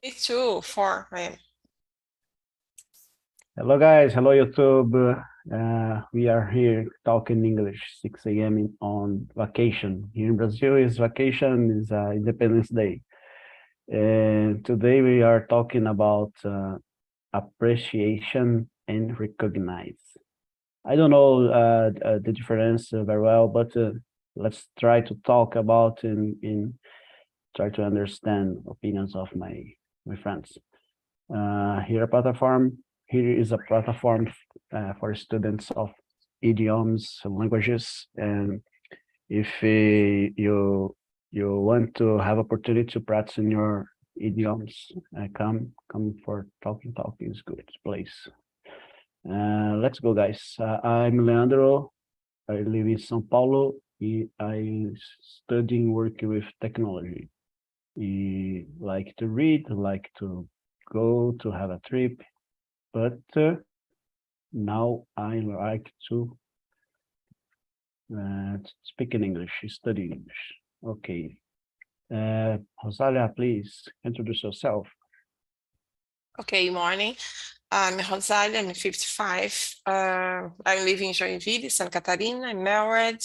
Me too, four. Right. Hello guys, hello YouTube. We are here talking English, 6 a.m. on vacation. Here in Brazil is vacation, is Independence Day. And today we are talking about appreciation and recognize. I don't know the difference very well, but let's try to talk about and try to understand opinions of my friends. Here at platform, here is a platform for students of idioms, languages, and if you want to have opportunity to practice in your idioms, come for talking. Talking is good place. Let's go, guys. I'm Leandro. I live in São Paulo. I studying working with technology. I like to read, like to go to have a trip, but now I like to speak in English, study English. Okay. Rosalia, please introduce yourself. Okay, morning. I'm Rosalia, I'm 55. I live in Joinville, Santa Catarina. I'm married.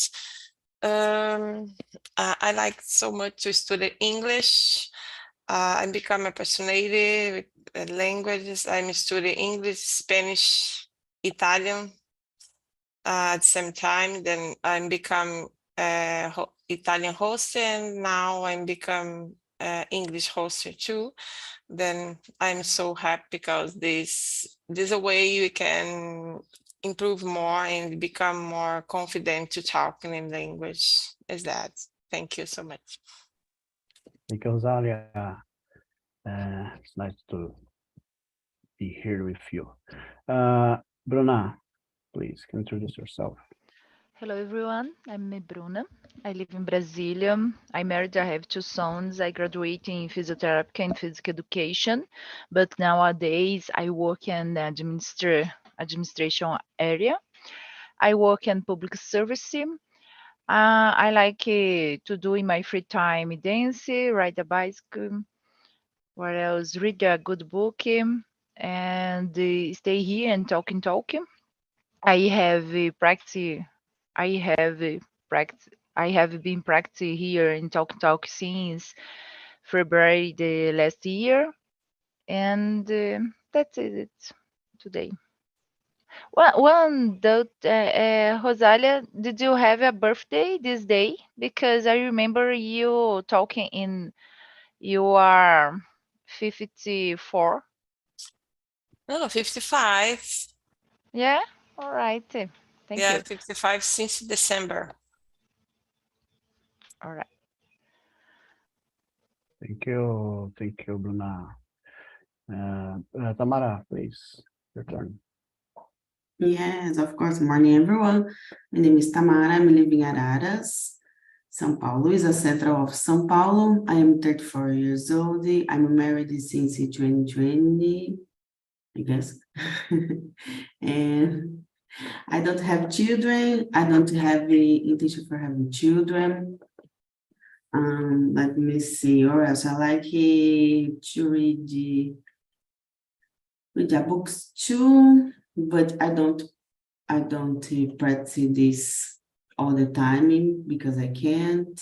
I like so much to study English. I become a personality with languages. I'm studying English, Spanish, Italian at the same time. Then I become Italian host, and now I'm become English host too. Then I'm so happy because this is a way you can improve more and become more confident to talk in language. Is that? Thank you so much. Thank you, Rosalia. It's nice to be here with you. Bruna, please introduce yourself. Hello everyone, I'm Bruna. I live in Brasilia. I'm married, I have two sons. I graduated in physiotherapy and physical education, but nowadays I work in the administration area. I work in public service. I like to do in my free time dance, ride a bicycle, what else, read a good book, and stay here and talking. I have practice. I have practice. I have been practicing here in Talk since February the last year, and that's it today. One though, Rosalia, did you have a birthday this day? Because I remember you talking in you are 54. No, 55. Yeah, all right. Thank Yeah, you. 55 since December. All right. Thank you, Bruna. Tamara, please, your turn. Yes, of course. Morning, everyone. My name is Tamara. I'm living at Araras. São Paulo is a center of São Paulo. I am 34 years old. I'm married since 2020, I guess. And I don't have children. I don't have the intention for having children. Let me see, or else I like to read books too, but I don't practice this all the time because I can't.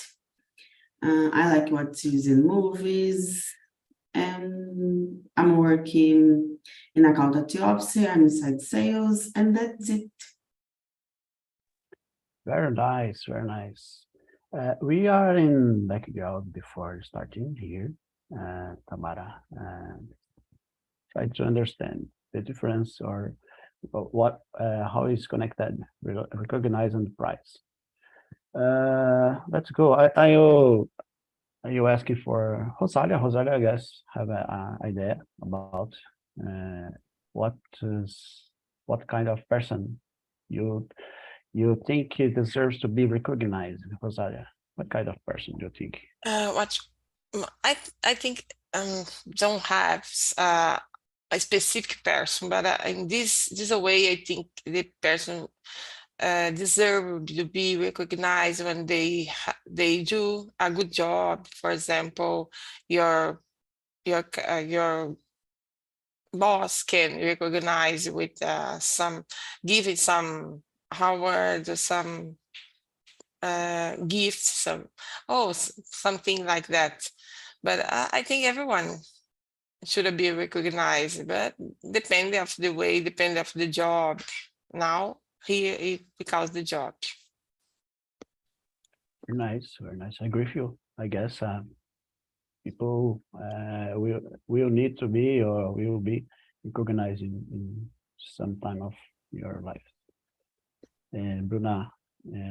I like watching movies, and I'm working in accountancy office. I'm inside sales, and that's it. Very nice, very nice. We are in background before starting here, Tamara, and try to understand the difference or what how it's connected, recognizing the price. Let's go. Are you asking for Rosalia? Rosalia, I guess, have an idea about uh, what is what kind of person you you think he deserves to be recognized, Rosalia? What kind of person do you think? What I think don't have a specific person, but in this a way I think the person deserve to be recognized when they do a good job. For example, your your boss can recognize with some, give it some award or some gifts, something like that. But I think everyone should be recognized, but depending of the way, depending of the job. Now here it because the job. Very nice, very nice. I agree with you. I guess people will need to be or will be recognized in some time of your life. And Bruna,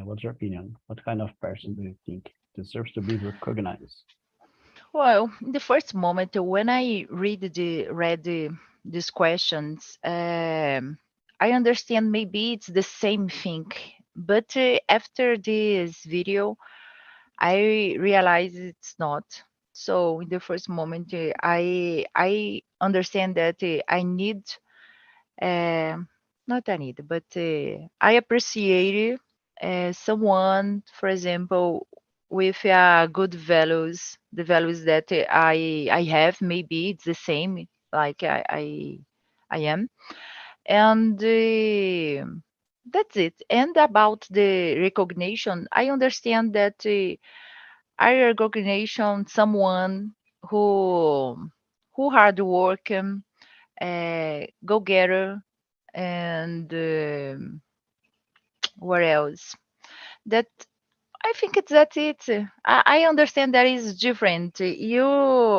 what's your opinion? What kind of person do you think deserves to be recognized? Well, in the first moment when I these questions, I understand maybe it's the same thing, but after this video, I realize it's not. So in the first moment, I understand that I need, uh, not I need, but I appreciate someone, for example, with good values, the values that I have. Maybe it's the same, like I am, and that's it. And about the recognition, I understand that I recognition someone who hard work, go getter, and what else? That I think it's that's it. I understand that is different. You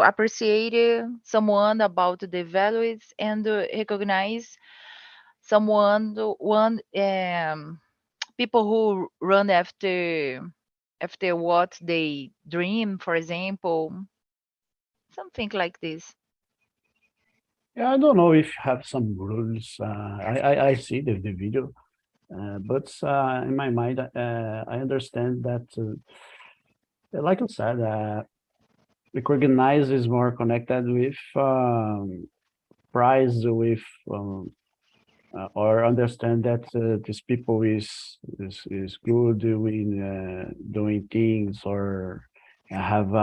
appreciate someone about the values and recognize someone one people who run after what they dream, for example, something like this. Yeah, I don't know if you have some rules. I see the video, but in my mind, I understand that, like I said, recognize is more connected with prize, with or understand that these people is good in doing things, or have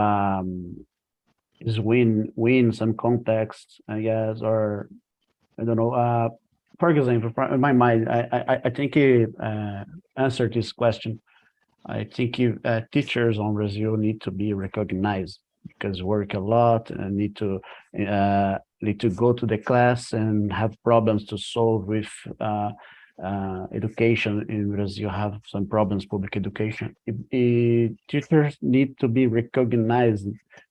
is win some context, I guess, or I don't know. For example, in my mind, I think you answered this question. I think teachers on Brazil need to be recognized because work a lot and need to go to the class and have problems to solve with education in Brazil. Have some problems public education. Teachers need to be recognized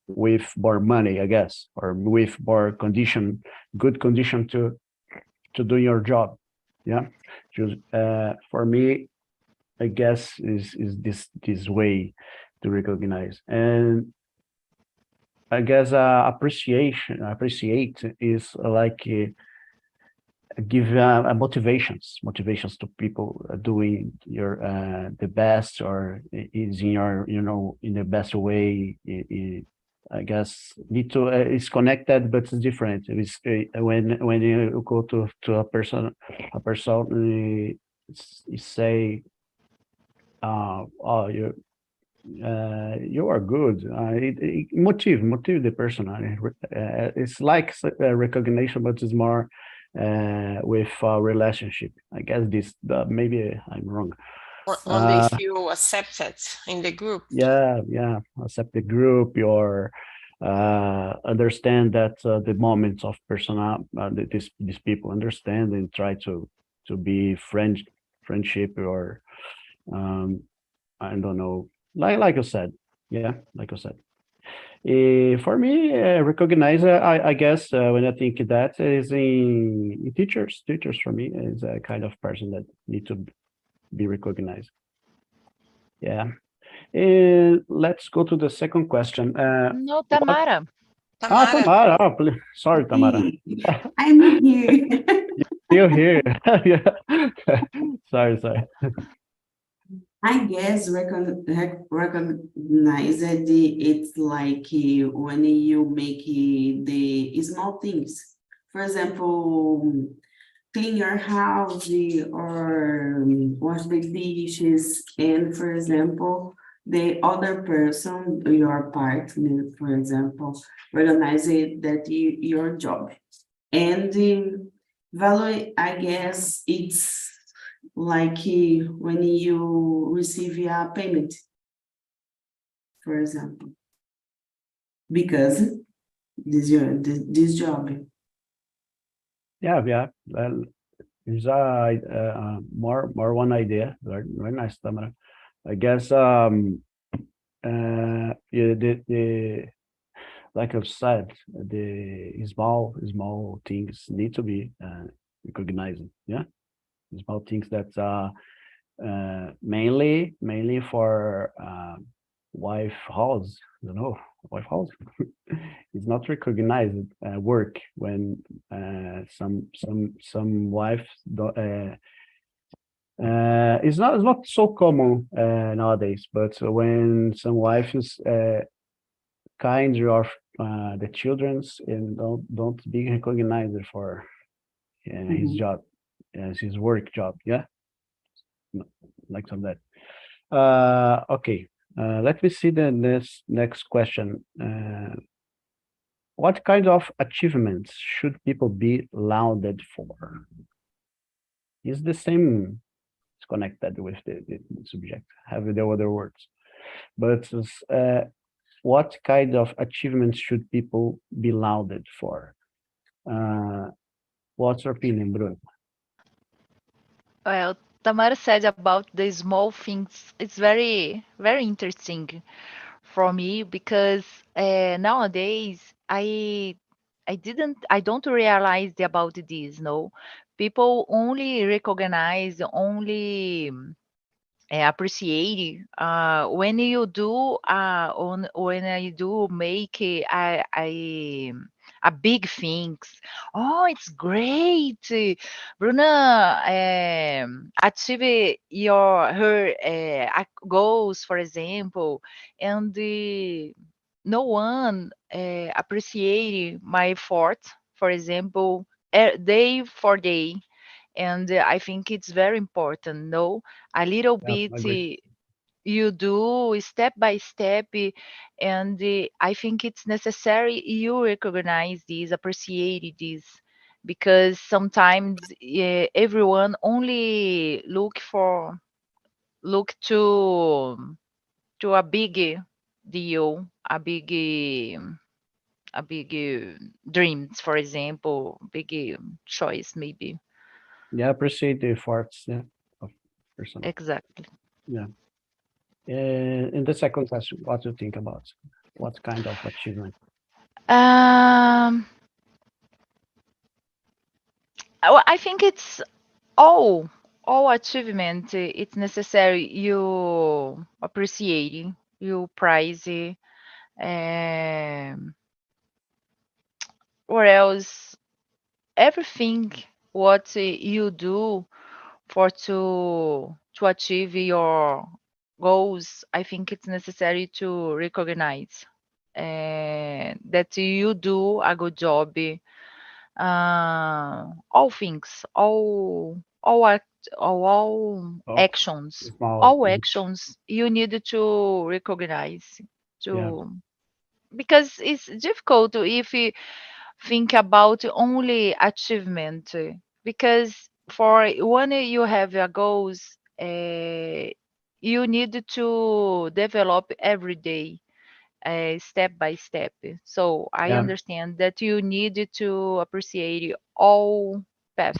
with more money, I guess, or with more good condition to do your job. Yeah, for me, I guess is this way to recognize. And I guess appreciate is like give motivations to people doing your the best, or is in your in the best way. I guess need to it's connected, but it's different. It's when you go to a person you say, oh, you are good. It motive the person. It's like recognition, but it's more with relationship. I guess maybe I'm wrong. When they feel accepted in the group. Yeah, accept the group, or understand that the moments of personal these people understand and try to be friendship, or I don't know, like I said, yeah, like I said. For me, recognize, I guess, when I think that is in teachers. Teachers for me is a kind of person that need to be recognized. Yeah. Let's go to the second question. No, Tamara. Tamara. Oh, sorry, Tamara. I'm here. You're here. Yeah. Sorry. I guess recognize that it's like when you make the small things. For example, clean your house or wash the dishes. And for example, the other person, your partner, for example, recognize it that your job. And value, I guess it's like when you receive a payment, for example, because this job. Yeah. Well, it's more one idea. Very nice, Tamara. I guess yeah, the like I've said, the small things need to be recognized. Yeah, small things that mainly for wife house. You know, wife house. It's not recognized work when some wife it's not so common nowadays, but when some wives kind of the children's and don't be recognized for his Mhm. job, as his work job. Yeah, like some that. Okay. Let me see the next question. What kind of achievements should people be lauded for? Is the same. It's connected with the subject. Have the other words, but what kind of achievements should people be lauded for? Uh, what's your opinion, Bruno? Well, Tamara said about the small things. It's very, very interesting for me because nowadays I don't realize about this. No, people only recognize, only appreciate when you do on when I do make a big things. Oh, it's great. Bruna achieve your her goals, for example, and no one appreciate my effort, for example, day for day. And I think it's very important, no, a little Yeah, bit I agree. you do step by step, and I think it's necessary you recognize this, appreciate this, because sometimes everyone only look to a big deal, a big dreams, for example, big choice maybe. Yeah, appreciate the efforts. Yeah, of person. Exactly. Yeah. In the second question, what do you think about? What kind of achievement? um I think it's all all achievement, it's necessary you appreciate, you prize it, um, or else everything what you do for to achieve your goals, I think it's necessary to recognize that you do a good job. All things, Oh, small. all actions you need to recognize, Yeah, to because it's difficult if you think about only achievement, because for when you have your goals, you need to develop every day, step by step. So I yeah, understand that you need to appreciate all path,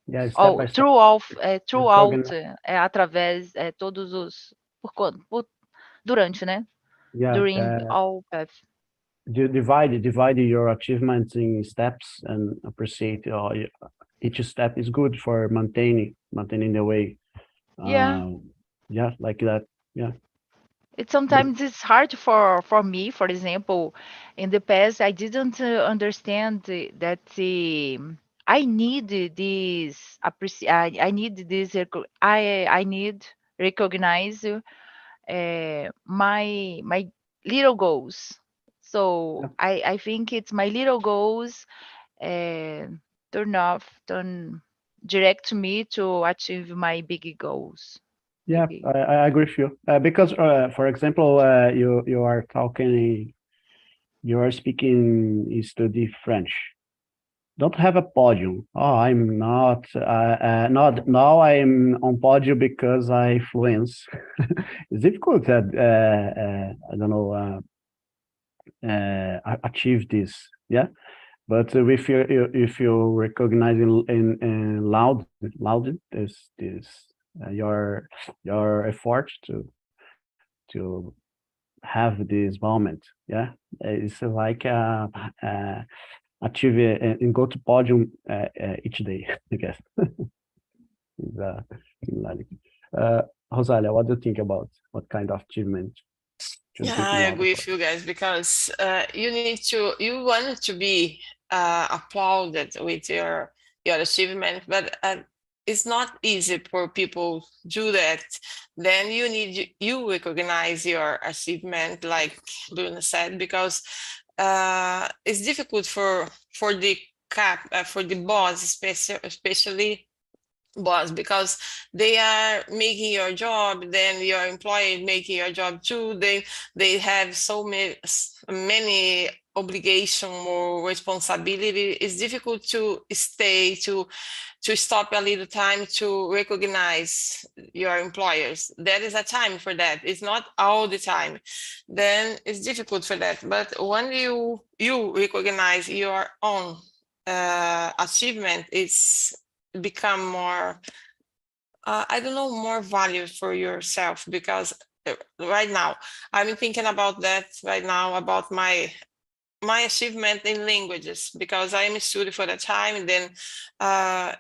yeah. Step all by step. throughout, throughout, Recognize. através, todos os durante, né? Yeah. During all path. Divide your achievements in steps and appreciate each step is good for maintaining the way. Yeah. Yeah, like that. Yeah. It But sometimes it's hard for me. For example, in the past, I didn't understand that I need this I need this I need recognize my little goals. yeah, So I think it's my little goals uh, turn direct me to achieve my big goals. Yeah, Okay. I agree with you. Because, for example, you are talking, you are speaking, you study French. Don't have a podium. Oh, I'm not now. I'm on podium because I fluence. It's difficult that I don't know achieve this. Yeah, but if you recognize in loud this your effort to have this moment. Yeah, it's like achieve and go to podium each day. I guess. Is similarity. Rosalia, what do you think about what kind of achievement should Yeah, people I know agree about? with you guys because you want to be applauded with your achievement, but it's not easy for people do that. Then you recognize your achievement, like Bruno said, because it's difficult for the for the boss, especially boss, because they are making your job, then your employee making your job too. They have so many obligation or responsibility. It's difficult to stay to stop a little time to recognize your employers. There is a time for that. It's not all the time. Then it's difficult for that. But when you recognize your own achievement, it's become more I don't know, more value for yourself, because right now I'm thinking about that right now, about my achievement in languages, because I am a student for the time, and then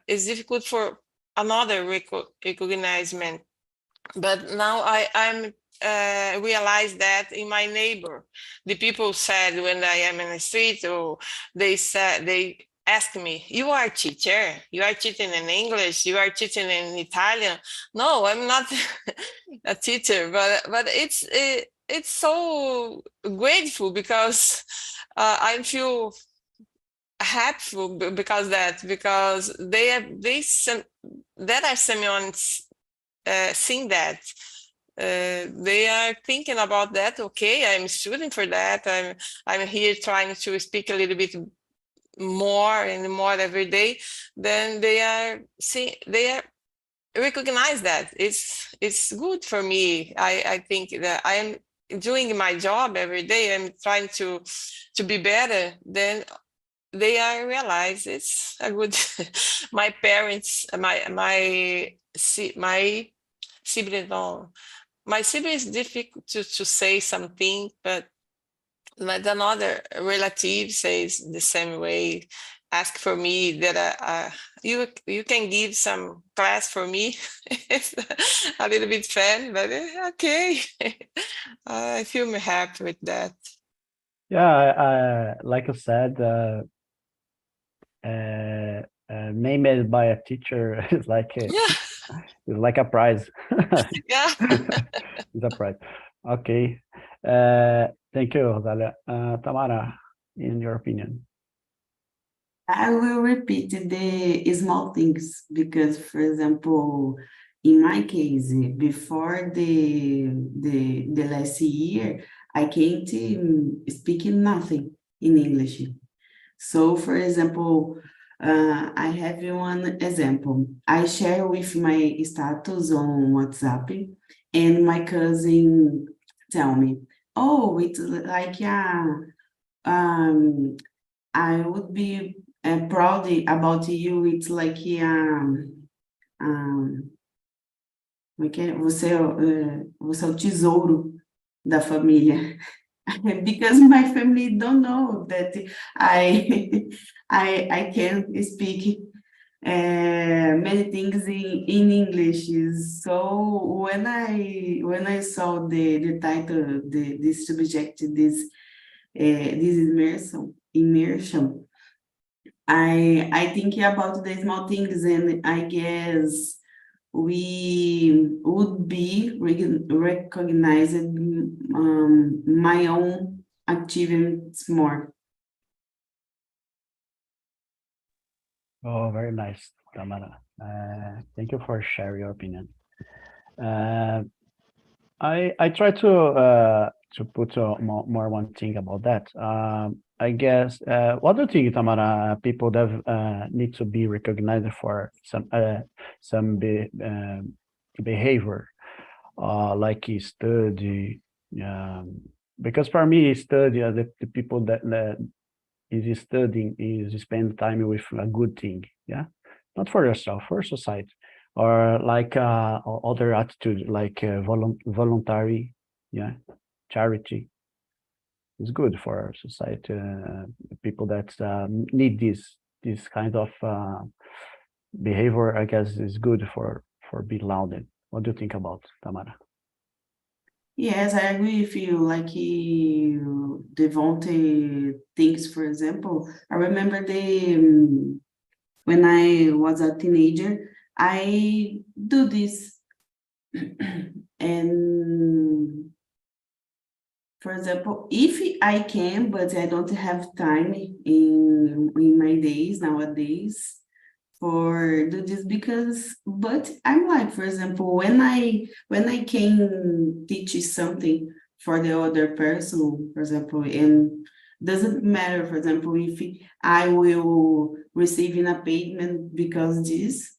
it's difficult for another recognition. But now I'm realize that in my neighbor, the people said when I am in the street, or they ask me, "You are a teacher? You are teaching in English? You are teaching in Italian?" No, I'm not a teacher, but it's so grateful, because I feel happy because there are someone seeing that. They are thinking about that. Okay, I'm a student for that. I'm here trying to speak a little bit more and more every day. Then they are recognize that it's good for me. I think that I'm doing my job every day. I'm trying to be better. Then they are realize it's a good. My parents, my siblings don't. My siblings difficult to say something, but another relative says the same way. Ask for me that you can give some class for me. It's a little bit fun, but okay. I feel happy with that. Yeah, like I said, named by a teacher is Yeah, like a prize. yeah. It's a prize. Okay. Thank you, Rosalia. Tamara, in your opinion. I will repeat the small things because, for example, in my case, before the last year, I can't speaking nothing in English. So, for example, I have one example. I share with my status on WhatsApp, and my cousin tell me, "Oh, it's like I would be proud about you. It's like como é que é? Você é o tesouro da família." Because my family don't know that I I can speak many things in English. So when I saw the title, this subject, this immersion, I think about the small things, and I guess we would be recognized my own achievements more. Oh, very nice, Tamara. Thank you for sharing your opinion. I try to put more one thing about that. I guess what do you think, Tamara? People that need to be recognized for some behavior, like study. Because for me, study the people that is studying is spend time with a good thing. Yeah, not for yourself, for society, or like other attitude like voluntary, yeah, charity is good for society. People that need this kind of behavior, I guess, is good for being lauded. What do you think about, Tamara? Yes, I agree with you. Like the voluntary things, for example, I remember when I was a teenager, I do this, and for example, if I can, but I don't have time in my days nowadays for do this because but I'm like, for example, when I can teach something for the other person, for example, and doesn't matter, for example, if I will receive in a payment because this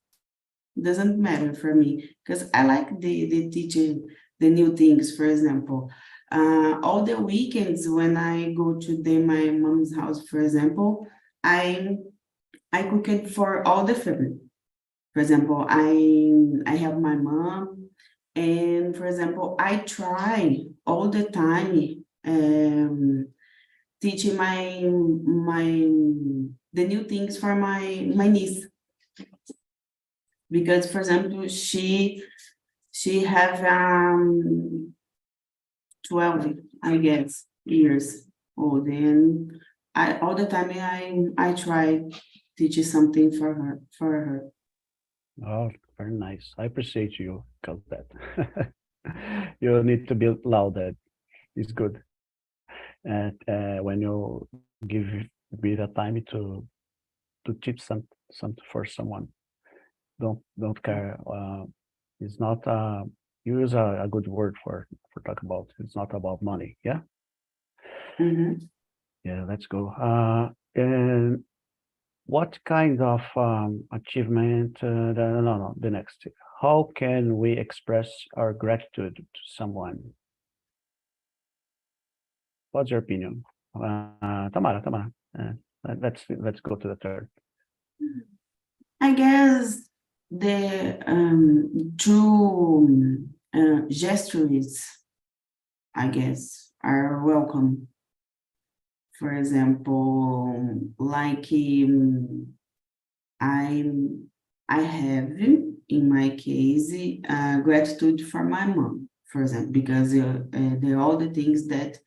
doesn't matter for me because I like the teaching the new things, for example. All the weekends when I go to my mom's house, for example, I I cook it for all the family. For example, I have my mom, and for example, I try all the time teaching my the new things for my niece because, for example, she have 12, I guess, years old, and I all the time I try teaching something for her. Oh, very nice. I appreciate you because that you need to be loud. That is good. And when you give me the time to teach some for someone, don't care. It's not. You use a good word for talk about. It's not about money. Yeah. Mhm. Yeah. Let's go. And what kind of achievement? No. The next. How can we express our gratitude to someone? What's your opinion, Tamara? Tamara. Let's go to the third. I guess the true gestures, I guess, are welcome. For example, like I I have in my case gratitude for my mom, for example, because they're all the things that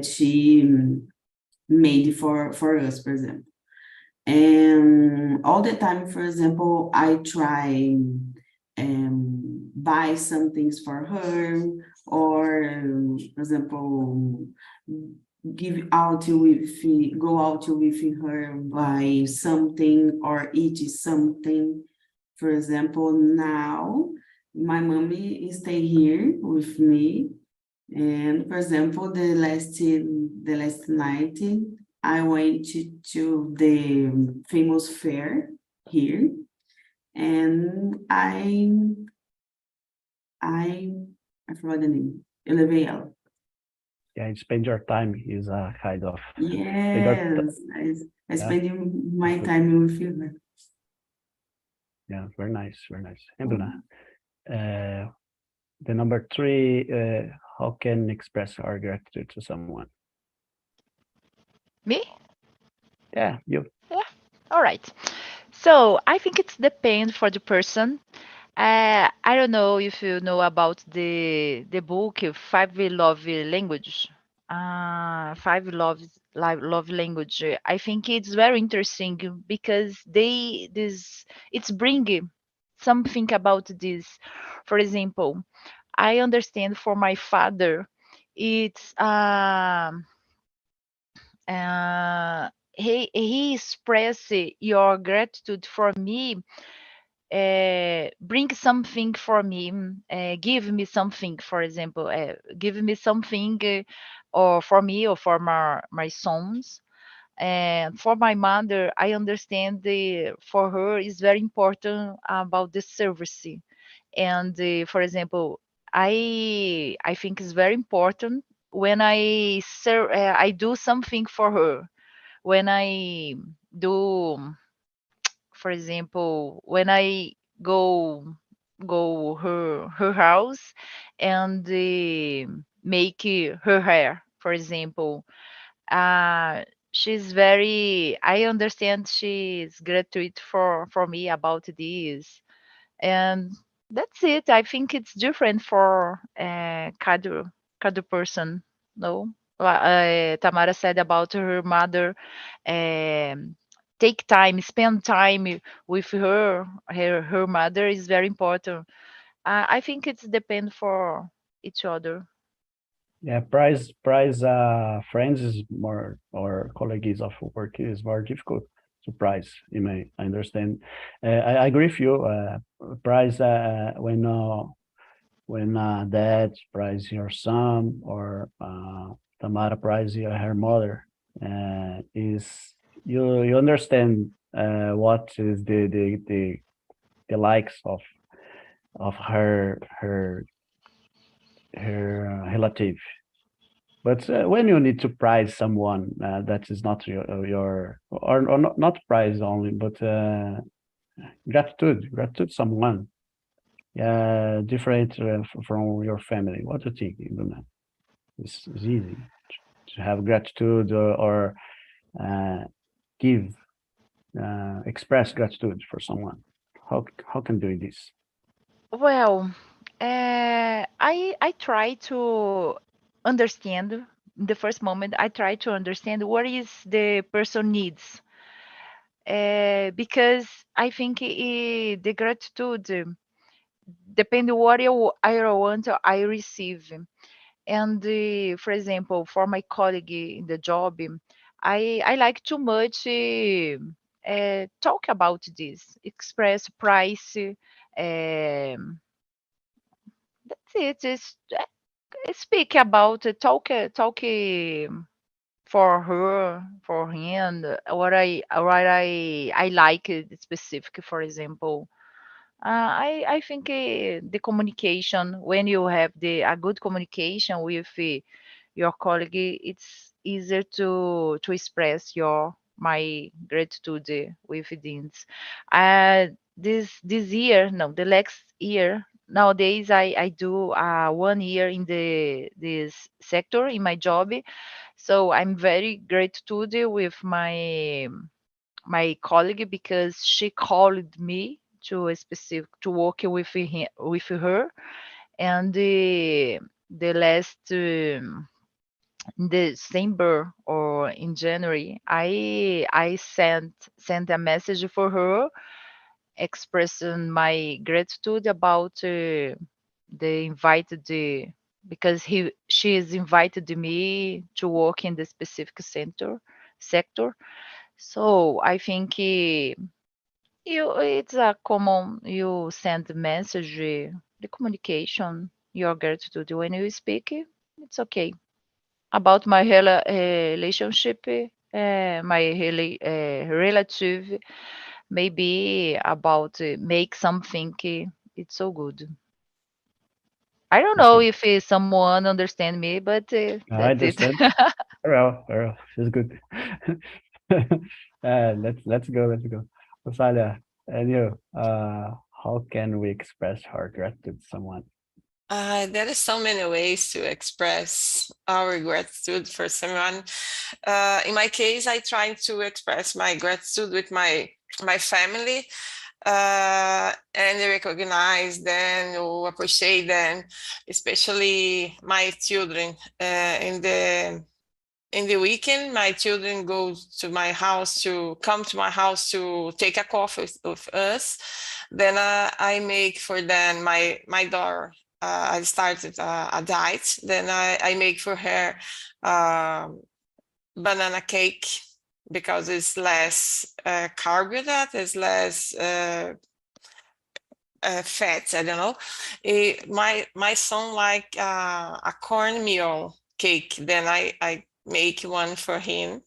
she made for us, for example. And all the time, for example, I try buy some things for her, or for example, give out with go out with her, buy something or eat something. For example, now my mommy stay here with me, and for example, the last night, I went to the famous fair here, and I I forgot the name. Eu levei ela. Yeah, and spend your time is a kind of spend your Yes, I yeah, spend my good. time with her. Yeah, very nice, very nice. And Bruna, the number three, how can express our gratitude to someone? Me? Yeah, you. Yeah. All right. So I think it's depend for the person. I don't know if you know about the book Five Love Language. Five love language. I think it's very interesting because it's bringing something about this. For example, I understand for my father, it's he express your gratitude for me bring something for me, give me something, for example, give me something, or for me or for my sons. And for my mother, I understand for her is very important about the service. And for example, I think it's very important when I do something for her. When I do, for example, when I go her house and make her hair, for example, uh, she's very. I understand she's gratuitous for me about this, and that's it. I think it's different for cada person. No, Tamara said about her mother. Um, take time, spend time with her mother is very important. I think it's depend for each other. Yeah, price friends is more, or colleagues of work is more difficult to price. You may I understand. I agree with you. Price when dad price your son, or Tamara price her mother, is you understand what is the likes of her relative. But when you need to prize someone that is not your, or not prize only, but gratitude someone, different from your family. What do you think, Luna? It's easy to have gratitude, or give, express gratitude for someone. How can do this? Well, I try to understand in the first moment. I try to understand what is the person needs, because I think the gratitude depend what I want or I receive. And for example, for my colleague in the job, I like too much talk about this, express price. That's it. Just speak about for her, for him, what I like specific. For example, I think the communication, when you have a good communication with your colleague, it's easier to express your my gratitude with this. This year, no, the next year. Nowadays, I do 1 year in this sector in my job, so I'm very grateful with my colleague because she called me to a specific to work with her, and the last December or in January, I sent a message for her expressing my gratitude about the invited because she has invited me to work in the specific sector. So I think it's a common you send the message, the communication, your gratitude when you speak. It's okay. About my relationship, my relative, maybe about make something. It's so good. I don't know Okay, if someone understand me, but I that's it. understand. Very well, it's good. Let's go. Let's go. Rosalia, and you, how can we express our gratitude to someone? There are so many ways to express our gratitude for someone. In my case, I try to express my gratitude with my family, and recognize them or appreciate them, especially my children. In the weekend, my children come to my house to take a coffee with us. Then I make for them my daughter. I started a diet. Then I make for her banana cake because it's less carbohydrate, it's less fats, I don't know. My son like a cornmeal cake. Then I make one for him.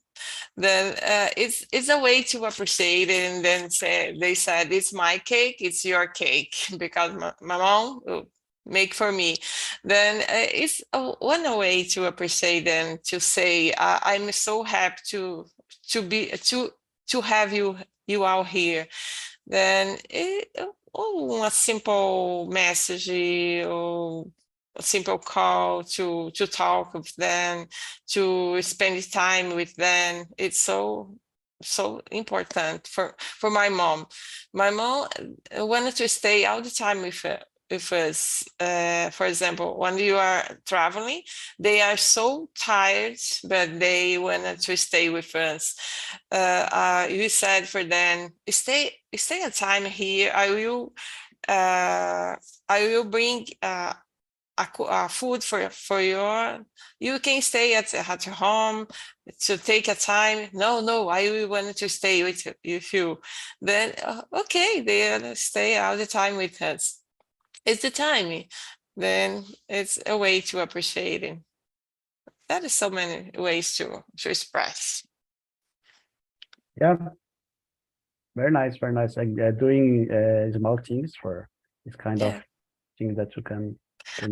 Then it's a way to appreciate it. And then they said it's my cake, it's your cake because my mom will make for me. Then it's one way to appreciate and to say I'm so happy to be to have you out here. Then a simple message or a simple call to talk with them, to spend time with them. It's so important for my mom. My mom wanted to stay all the time with us. For example, when you are traveling, they are so tired, but they wanted to stay with us. You said for them, stay a time here. Uh, I will bring food for you can stay at home to take a time. No, I will want to stay with you. Then okay, they'll stay all the time with us. It's the time. Then it's a way to appreciate it. That is so many ways to express. Yeah, very nice, very nice. Like doing small things for this kind of Yeah. things that you can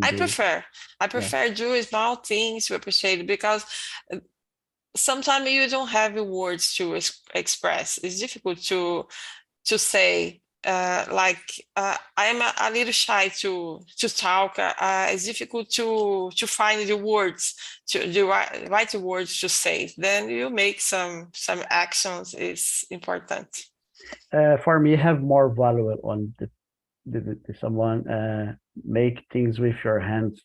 I do. prefer do small things to appreciate it because sometimes you don't have the words to express. It's difficult to say. I'm a little shy to talk. It's difficult to find the words to the right words to say. Then you make some actions is important. For me, have more value on the someone make things with your hands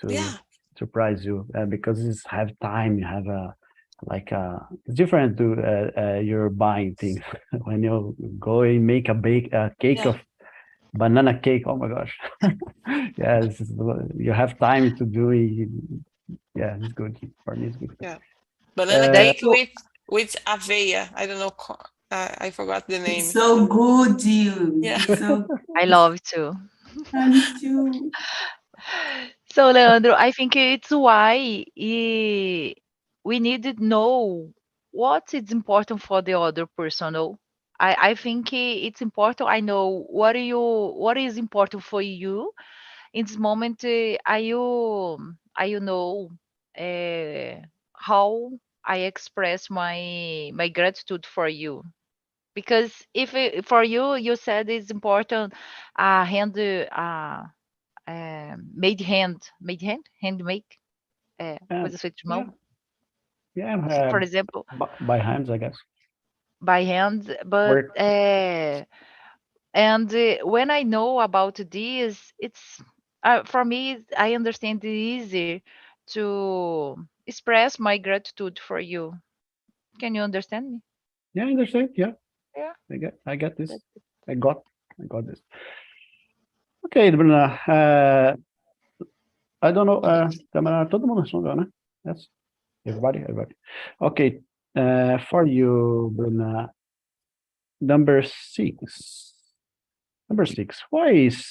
to Yeah. surprise you because it's have time. You have it's different to you're buying things when you go and make a cake Yeah. of banana cake. Oh my gosh. Yeah, you have time to do it. Yeah, it's good. For me, it's good. Yeah. Banana That's cake so with aveia. I don't know. I forgot the name. It's so good, you. Yeah. It's so I love too. me too. So, Leandro, I think it's why we need to know what is important for the other person. No? I think it's important. I know what is important for you in this moment. Are you know how I express my gratitude for you? Because if for you, you said it's important, hand handmade, And coisa feita de yeah, mão, yeah, for example, by hands, I guess. by hand. But Work. and when I know about this, it's for me. I understand it easier to express my gratitude for you. Can you understand me? Yeah, I understand. Yeah, Yeah. I get this. That's it. I got this. Okay, Bruna. I don't know. Todo mundo respondeu, né? Yes. Everybody. Okay. For you, Bruna. Number six. Number six. Why is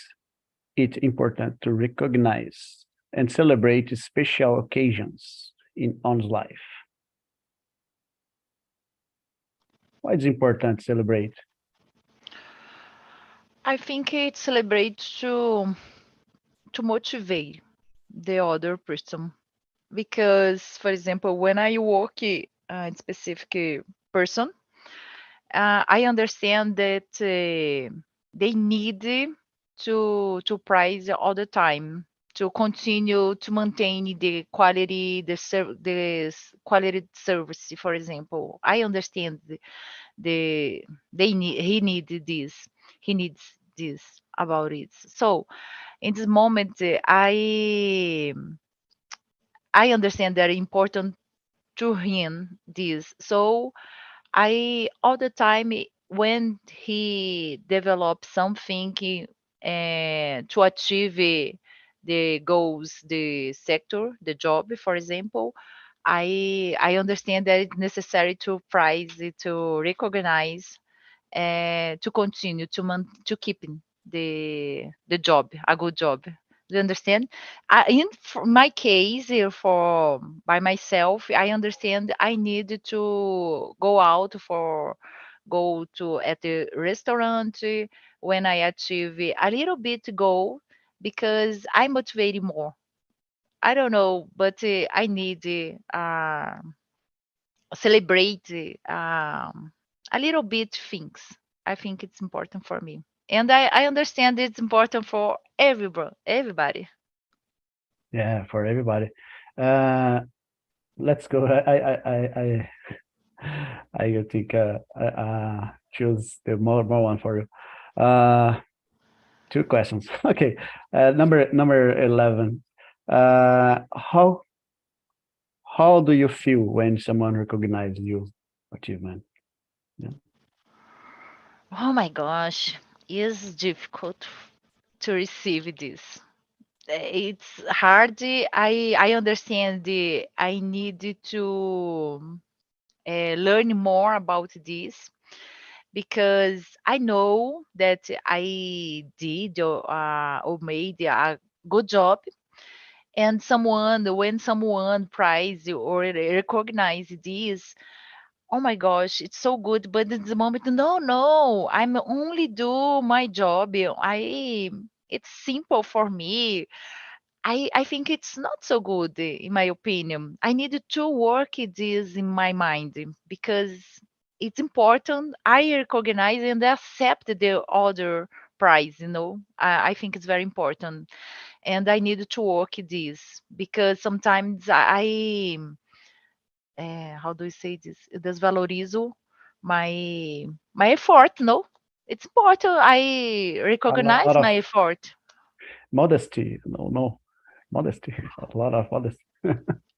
it important to recognize and celebrate special occasions in one's life? Why is it important to celebrate? I think it celebrates to motivate the other person because, for example, when I work in specific person, I understand that they need to price all the time to continue to maintain the quality, quality service. For example, I understand they need he needs this about it. So in this moment, I understand that important to him this. So I all the time when he develops something to achieve the goals, the sector, the job, for example, I understand that it's necessary to prize it, to recognize, to continue to keep. the job, a good job. Do you understand? In my case, for by myself, I understand I need to go out for go to at the restaurant when I achieve a little bit goal because I motivate more. I don't know, but I need celebrate a little bit things. I think it's important for me, and I understand it's important for everybody. Yeah, for everybody. Uh, let's go. I think choose the more one for you. Two questions. Okay. Number 11. How do you feel when someone recognizes your achievement? Yeah. Oh my gosh, it's difficult to receive this. It's hard. I understand. I need to learn more about this because I know that I did or made a good job, and when someone prize or recognize this, oh my gosh, it's so good. But in the moment, no, I'm only do my job. It's simple for me. I think it's not so good, in my opinion. I need to work this in my mind because it's important. I recognize and accept the other prize. I think it's very important. And I need to work this because sometimes how do you say this? Desvalorizo my effort, no? It's important. I A lot recognize of my effort. modesty. No, modesty. A lot of modesty.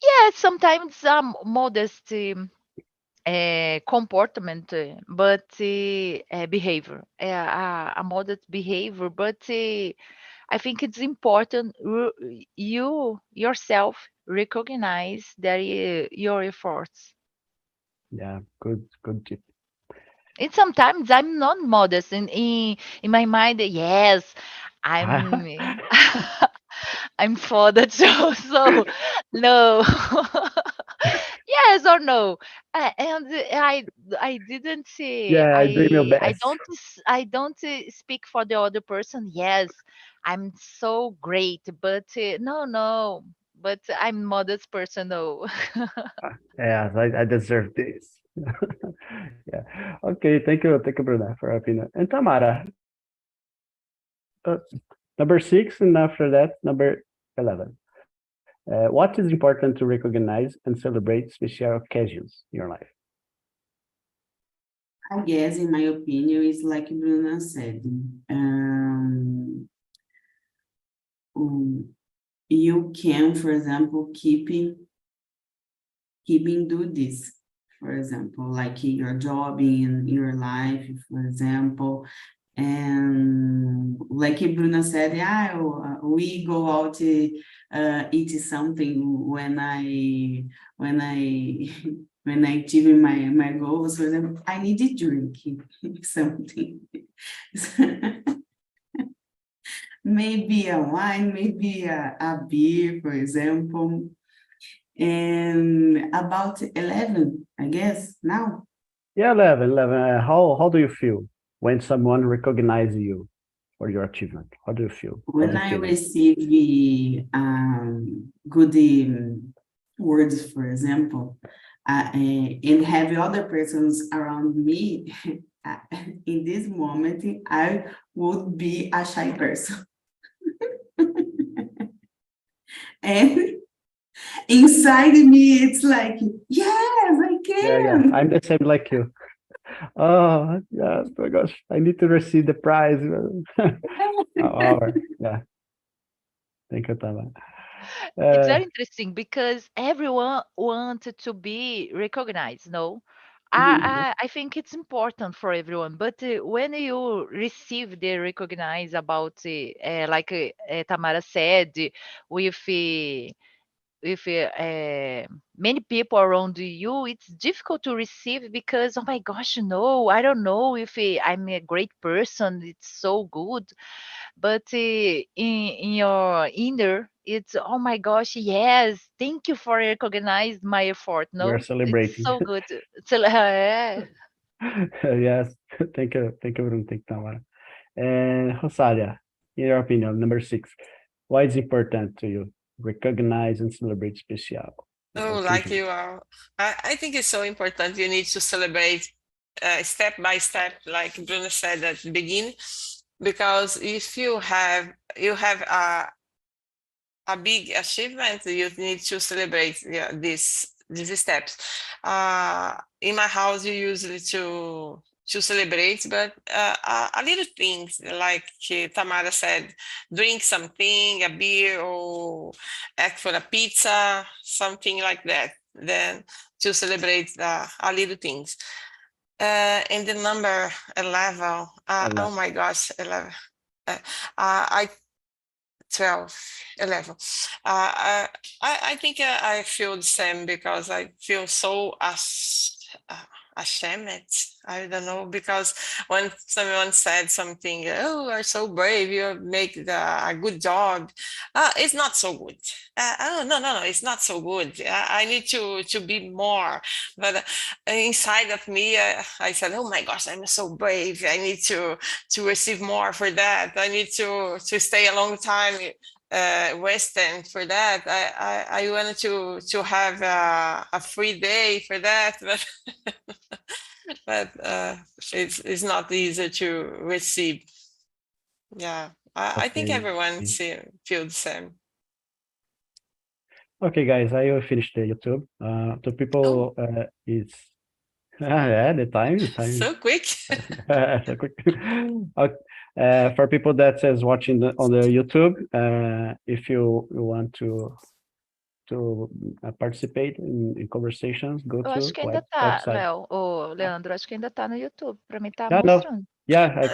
Yeah, sometimes modest comportment, but behavior, a modest behavior. But I think it's important you yourself recognize that your efforts. Yeah, good tip. And sometimes I'm not modest in my mind. Yes, I'm I'm for the show. So no. Yes or no? And I didn't say Yeah, I doing your best. I don't speak for the other person. Yes, I'm so great, but no. But I'm modest person. No. Yes, I deserve this. Yeah. Okay, thank you, Bruna, for your opinion. And Tamara, uh, number 6, and after that, number 11. What is important to recognize and celebrate special occasions in your life? I guess, in my opinion, it's like Bruna said. Um, you can, for example, keeping do this. For example, like your job in your life, for example, and like Bruna said, yeah, we go out to eat something when I when I achieve my goals. For example, I need to drink something. Maybe a wine, maybe a beer, for example. And about 11, I guess, now. Yeah, 11. How do you feel when someone recognizes you for your achievement? How do you feel? How's When the I feeling? receive the good words, for example, and have other persons around me, uh, in this moment, I would be a shy person. And inside me, it's like, yes, I Yeah, can. I'm the same like you. Oh, yes, my gosh, I need to receive the prize. Yeah, thank you, Tamara. It's Uh, very interesting because everyone wanted to be recognized. No, Mhm. I think it's important for everyone. But when you receive the recognize about, like Tamara said, with many people around you, it's difficult to receive because, oh my gosh, no, I don't know if I'm a great person. It's so good. But in your inner, it's, oh my gosh, yes, thank you for recognize my effort. We are No, it's celebrating. so good. Yeah. Yes, thank you, Bruno. Thank you, Tamara. And Rosalia, in your opinion, number 6, why is important to you? Recognize and celebrate special Oh, like occasions. you are. I think it's so important. You need to celebrate step by step, like Bruno said at the beginning, because if you have a big achievement, you need to celebrate, yeah, these steps. In my house, you usually to celebrate, but a little things like Tamara said, drink something, a beer, or ask for a pizza, something like that. Then to celebrate a little things. And the number 11, oh my gosh, 11. I 12, 11. I think I feel the same because I feel so ashamed. I don't know, because when someone said something, oh, you're so brave, you make a good job. It's not so good. Oh, no, it's not so good. I need to be more. But inside of me, I said, oh my gosh, I'm so brave. I need to receive more for that. I need to stay a long time Western for that. I wanted to have a free day for that, but but it's not easy to receive. Yeah, I think Okay. everyone feel the same. Okay, guys, I will finish the YouTube. To people, it's yeah, the time. So quick. So quick. For people that is watching on the YouTube, if you want to participate in conversations, go Eu acho to que ainda tá, website. Léo, ou Leandro, acho que ainda tá no YouTube. Para mim tá Yeah, no, mostrando. yeah,